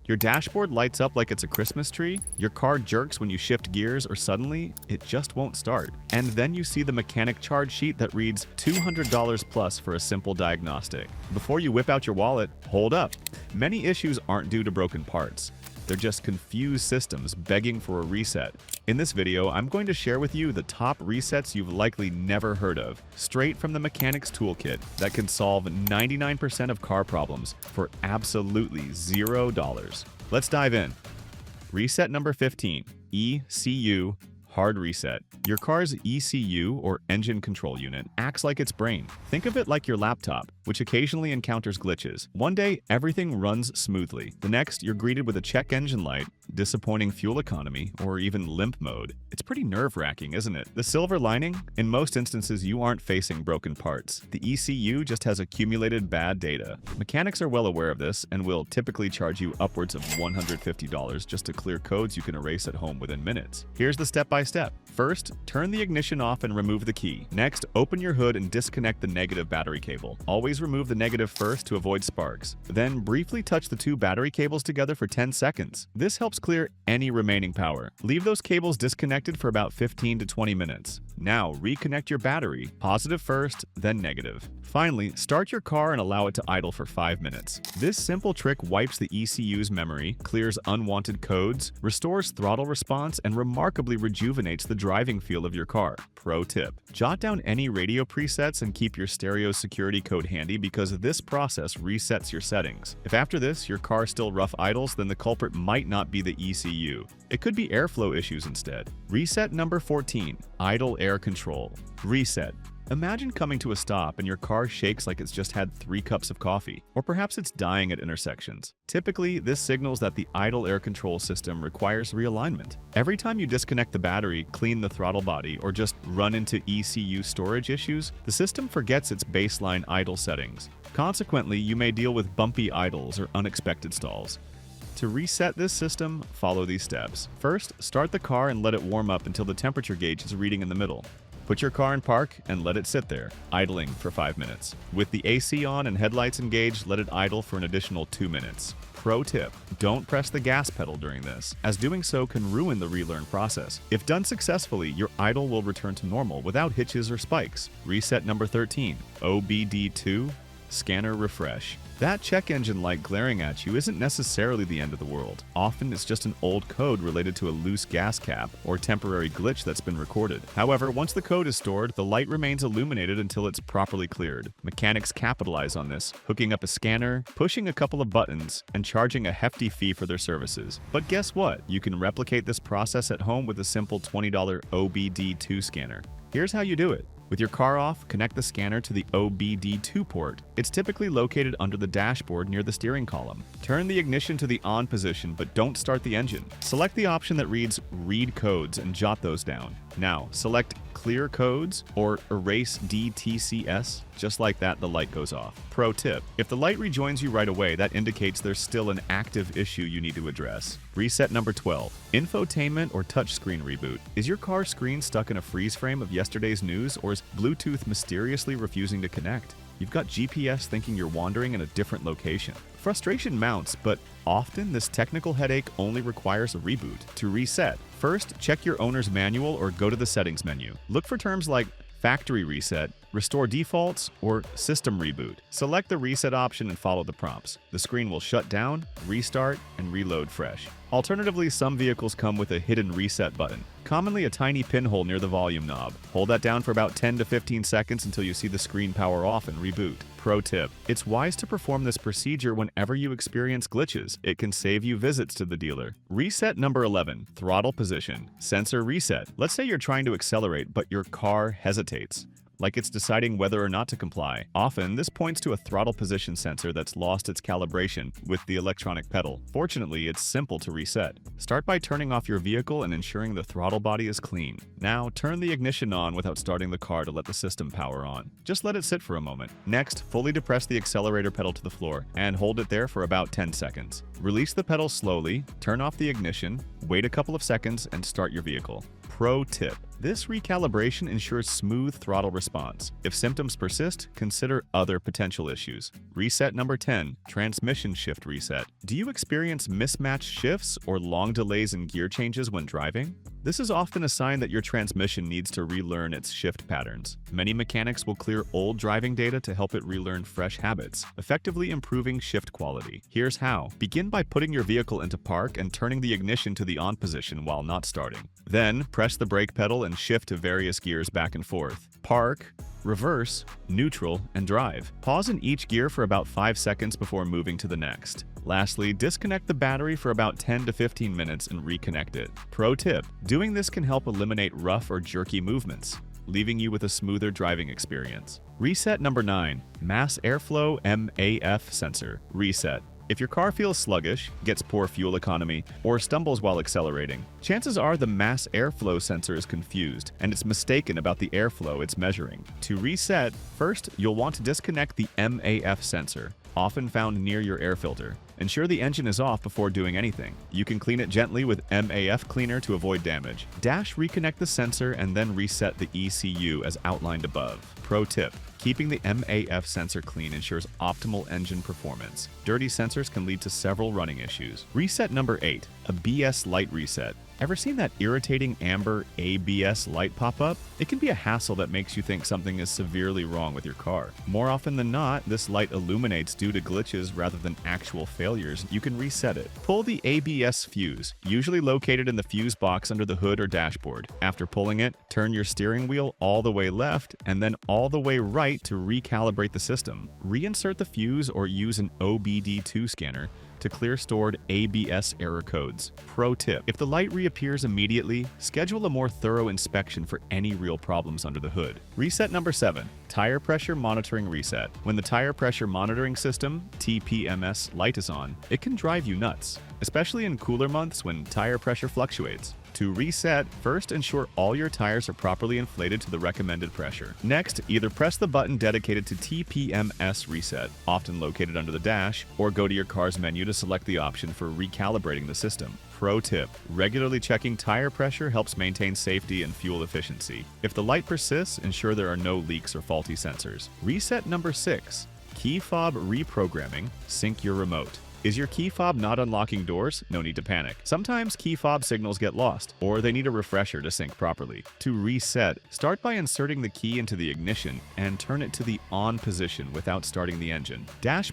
Your dashboard lights up like it's a Christmas tree, your car jerks when you shift gears, or suddenly, it just won't start. And then you see the mechanic charge sheet that reads $200 plus for a simple diagnostic. Before you whip out your wallet, hold up. Many issues aren't due to broken parts. They're just confused systems begging for a reset. In this video, I'm going to share with you the top resets you've likely never heard of, straight from the mechanic's toolkit that can solve 99% of car problems for absolutely $0. Let's dive in. Reset number 15, ECU Hard Reset. Your car's ECU, or engine control unit, acts like its brain. Think of it like your laptop, which occasionally encounters glitches. One day, everything runs smoothly. The next, you're greeted with a check engine light, disappointing fuel economy, or even limp mode. It's pretty nerve-wracking, isn't it? The silver lining? In most instances, you aren't facing broken parts. The ECU just has accumulated bad data. Mechanics are well aware of this and will typically charge you upwards of $150 just to clear codes you can erase at home within minutes. Here's the step-by-step. First, turn the ignition off and remove the key. Next, open your hood and disconnect the negative battery cable. Always remove the negative first to avoid sparks. Then briefly touch the two battery cables together for 10 seconds. This helps clear any remaining power. Leave those cables disconnected for about 15 to 20 minutes. Now, reconnect your battery, positive first, then negative. Finally, start your car and allow it to idle for 5 minutes. This simple trick wipes the ECU's memory, clears unwanted codes, restores throttle response, and remarkably rejuvenates the driving feel of your car. Pro tip: jot down any radio presets and keep your stereo security code handy because this process resets your settings. If after this your car still rough idles, then the culprit might not be the ECU. It could be airflow issues instead. Reset number 14, idle air control. Reset. Imagine coming to a stop and your car shakes like it's just had 3 cups of coffee, or perhaps it's dying at intersections. Typically, this signals that the idle air control system requires realignment. Every time you disconnect the battery, clean the throttle body, or just run into ECU storage issues, the system forgets its baseline idle settings. Consequently, you may deal with bumpy idles or unexpected stalls. To reset this system, follow these steps. First, start the car and let it warm up until the temperature gauge is reading in the middle. Put your car in park and let it sit there, idling for 5 minutes. With the AC on and headlights engaged, let it idle for an additional 2 minutes. Pro tip: don't press the gas pedal during this, as doing so can ruin the relearn process. If done successfully, your idle will return to normal without hitches or spikes. Reset number 13, OBD2 Scanner Refresh. That check engine light glaring at you isn't necessarily the end of the world. Often it's just an old code related to a loose gas cap or temporary glitch that's been recorded. However, once the code is stored, the light remains illuminated until it's properly cleared. Mechanics capitalize on this, hooking up a scanner, pushing a couple of buttons, and charging a hefty fee for their services. But guess what? You can replicate this process at home with a simple $20 OBD2 scanner. Here's how you do it. With your car off, connect the scanner to the OBD2 port. It's typically located under the dashboard near the steering column. Turn the ignition to the on position, but don't start the engine. Select the option that reads Read Codes and jot those down. Now, select Clear Codes or Erase DTCS. Just like that, the light goes off. Pro tip: if the light rejoins you right away, that indicates there's still an active issue you need to address. Reset number 12, infotainment or touchscreen reboot. Is your car screen stuck in a freeze frame of yesterday's news, or is Bluetooth mysteriously refusing to connect? You've got GPS thinking you're wandering in a different location. Frustration mounts, but often this technical headache only requires a reboot. To reset, first check your owner's manual or go to the settings menu. Look for terms like factory reset, restore defaults, or system reboot. Select the reset option and follow the prompts. The screen will shut down, restart, and reload fresh. Alternatively, some vehicles come with a hidden reset button, commonly a tiny pinhole near the volume knob. Hold that down for about 10 to 15 seconds until you see the screen power off and reboot. Pro tip: it's wise to perform this procedure whenever you experience glitches. It can save you visits to the dealer. Reset number 11, throttle position. Sensor reset. Let's say you're trying to accelerate, but your car hesitates, like it's deciding whether or not to comply. Often, this points to a throttle position sensor that's lost its calibration with the electronic pedal. Fortunately, it's simple to reset. Start by turning off your vehicle and ensuring the throttle body is clean. Now, turn the ignition on without starting the car to let the system power on. Just let it sit for a moment. Next, fully depress the accelerator pedal to the floor and hold it there for about 10 seconds. Release the pedal slowly, turn off the ignition, wait a couple of seconds, and start your vehicle. Pro tip: This recalibration ensures smooth throttle response. If symptoms persist, consider other potential issues. Reset number 10, transmission shift reset. Do you experience mismatched shifts or long delays in gear changes when driving? This is often a sign that your transmission needs to relearn its shift patterns. Many mechanics will clear old driving data to help it relearn fresh habits, effectively improving shift quality. Here's how. Begin by putting your vehicle into park and turning the ignition to the on position while not starting. Then, press the brake pedal and shift to various gears back and forth. Park, reverse, neutral, and drive. Pause in each gear for about 5 seconds before moving to the next. Lastly, disconnect the battery for about 10 to 15 minutes and reconnect it. Pro tip: doing this can help eliminate rough or jerky movements, leaving you with a smoother driving experience. Reset number 9, mass airflow MAF sensor reset. If your car feels sluggish, gets poor fuel economy, or stumbles while accelerating, chances are the mass airflow sensor is confused and it's mistaken about the airflow it's measuring. To reset, first you'll want to disconnect the MAF sensor, often found near your air filter. Ensure the engine is off before doing anything. You can clean it gently with MAF cleaner to avoid damage. Reconnect the sensor and then reset the ECU as outlined above. Pro tip: keeping the MAF sensor clean ensures optimal engine performance. Dirty sensors can lead to several running issues. Reset number 8, ABS light reset. Ever seen that irritating amber ABS light pop up? It can be a hassle that makes you think something is severely wrong with your car. More often than not, this light illuminates due to glitches rather than actual failures. You can reset it. Pull the ABS fuse, usually located in the fuse box under the hood or dashboard. After pulling it, turn your steering wheel all the way left and then all the way right to recalibrate the system. Reinsert the fuse or use an OBD2 scanner to clear stored ABS error codes. Pro tip: if the light reappears immediately, schedule a more thorough inspection for any real problems under the hood. Reset number 7, tire pressure monitoring reset. When the tire pressure monitoring system, TPMS, light is on, it can drive you nuts, especially in cooler months when tire pressure fluctuates. To reset, first ensure all your tires are properly inflated to the recommended pressure. Next, either press the button dedicated to TPMS reset, often located under the dash, or go to your car's menu to select the option for recalibrating the system. Pro tip: regularly checking tire pressure helps maintain safety and fuel efficiency. If the light persists, ensure there are no leaks or faulty sensors. Reset number 6, key fob reprogramming, sync your remote. Is your key fob not unlocking doors? No need to panic. Sometimes key fob signals get lost, or they need a refresher to sync properly. To reset, start by inserting the key into the ignition and turn it to the on position without starting the engine.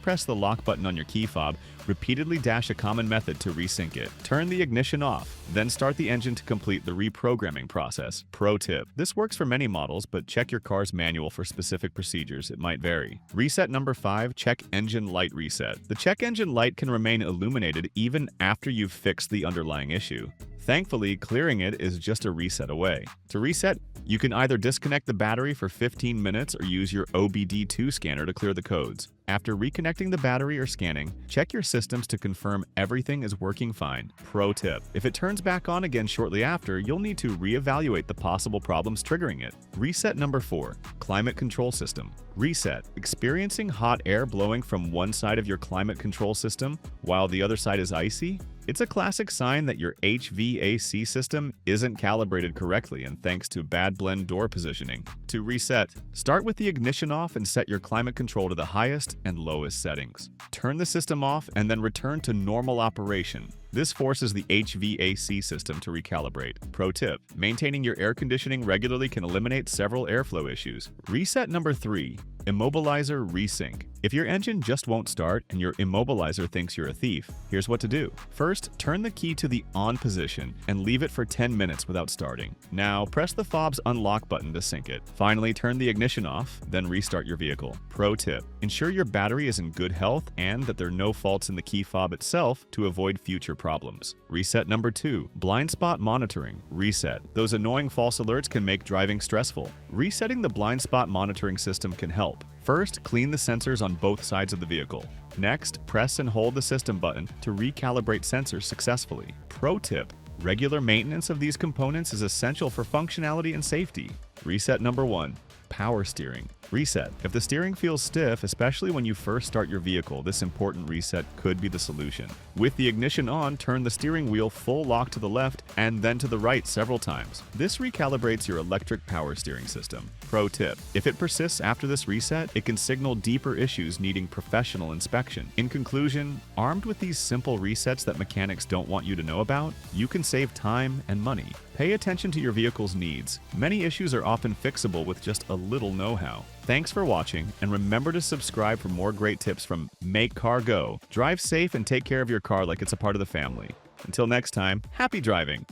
Press the lock button on your key fob, repeatedly dash a common method to resync it. Turn the ignition off, then start the engine to complete the reprogramming process. Pro tip: this works for many models, but check your car's manual for specific procedures. It might vary. Reset number 5, check engine light reset. The check engine light can remain illuminated even after you've fixed the underlying issue. Thankfully, clearing it is just a reset away. To reset, you can either disconnect the battery for 15 minutes or use your OBD2 scanner to clear the codes. After reconnecting the battery or scanning, check your systems to confirm everything is working fine. Pro tip: if it turns back on again shortly after, you'll need to reevaluate the possible problems triggering it. Reset number 4, climate control system reset. Experiencing hot air blowing from one side of your climate control system while the other side is icy? It's a classic sign that your HVAC system isn't calibrated correctly and thanks to bad blend door positioning. To reset, start with the ignition off and set your climate control to the highest and lowest settings. Turn the system off and then return to normal operation. This forces the HVAC system to recalibrate. Pro tip: maintaining your air conditioning regularly can eliminate several airflow issues. Reset number 3, immobilizer resync. If your engine just won't start and your immobilizer thinks you're a thief, here's what to do. First, turn the key to the on position and leave it for 10 minutes without starting. Now, press the fob's unlock button to sync it. Finally, turn the ignition off, then restart your vehicle. Pro tip: ensure your battery is in good health and that there are no faults in the key fob itself to avoid future problems. Reset number 2, blind spot monitoring reset. Those annoying false alerts can make driving stressful. Resetting the blind spot monitoring system can help. First, clean the sensors on both sides of the vehicle. Next, press and hold the system button to recalibrate sensors successfully. Pro tip: regular maintenance of these components is essential for functionality and safety. Reset number 1, power steering. Reset. If the steering feels stiff, especially when you first start your vehicle, this important reset could be the solution. With the ignition on, turn the steering wheel full lock to the left and then to the right several times. This recalibrates your electric power steering system. Pro tip: if it persists after this reset, it can signal deeper issues needing professional inspection. In conclusion, armed with these simple resets that mechanics don't want you to know about, you can save time and money. Pay attention to your vehicle's needs. Many issues are often fixable with just a little know-how. Thanks for watching, and remember to subscribe for more great tips from Make Car Go. Drive safe and take care of your car like it's a part of the family. Until next time, happy driving!